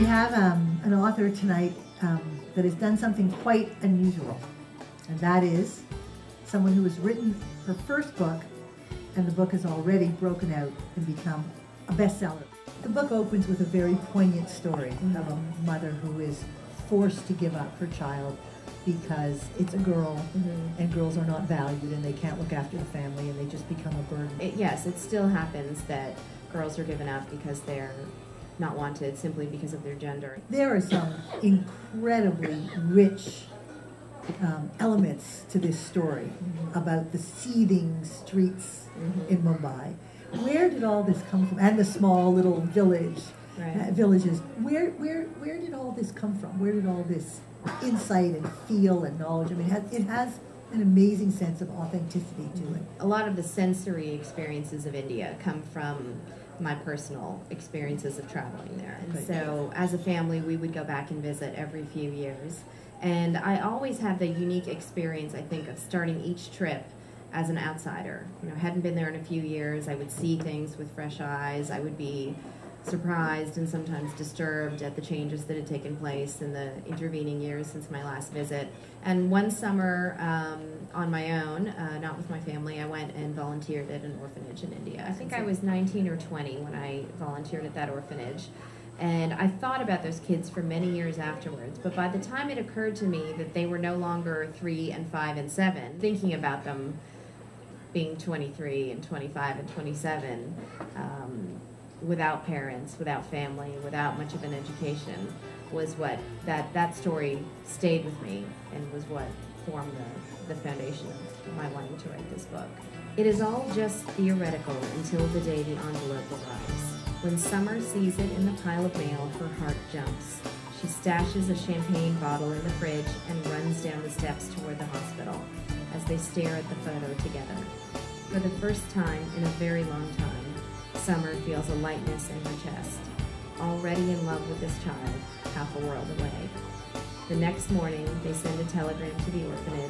We have an author tonight that has done something quite unusual, and that is someone who has written her first book, and the book has already broken out and become a bestseller. The book opens with a very poignant story of a mother who is forced to give up her child because it's a girl, and girls are not valued, and they can't look after the family, and they just become a burden. Yes, it still happens that girls are given up because they're not wanted simply because of their gender. There are some incredibly rich elements to this story about the seething streets in Mumbai. Where did all this come from? And the small little villages. Where did all this come from? Where did all this insight and feel and knowledge? I mean, it has an amazing sense of authenticity to it. A lot of the sensory experiences of India come from my personal experiences of traveling there. And so as a family, we would go back and visit every few years. And I always had the unique experience, I think, of starting each trip as an outsider. You know, I hadn't been there in a few years. I would see things with fresh eyes. I would be surprised and sometimes disturbed at the changes that had taken place in the intervening years since my last visit. And one summer, on my own, not with my family, I went and volunteered at an orphanage in India. I think I was 19 or 20 when I volunteered at that orphanage. And I thought about those kids for many years afterwards, but by the time it occurred to me that they were no longer 3 and 5 and 7, thinking about them being 23 and 25 and 27, without parents, without family, without much of an education, was what that story stayed with me and was what formed the foundation of my wanting to write this book. It is all just theoretical until the day the envelope arrives. When Summer sees it in the pile of mail, her heart jumps. She stashes a champagne bottle in the fridge and runs down the steps toward the hospital as they stare at the photo together. For the first time in a very long time, Summer feels a lightness in her chest. Already in love with this child, half a world away. The next morning, they send a telegram to the orphanage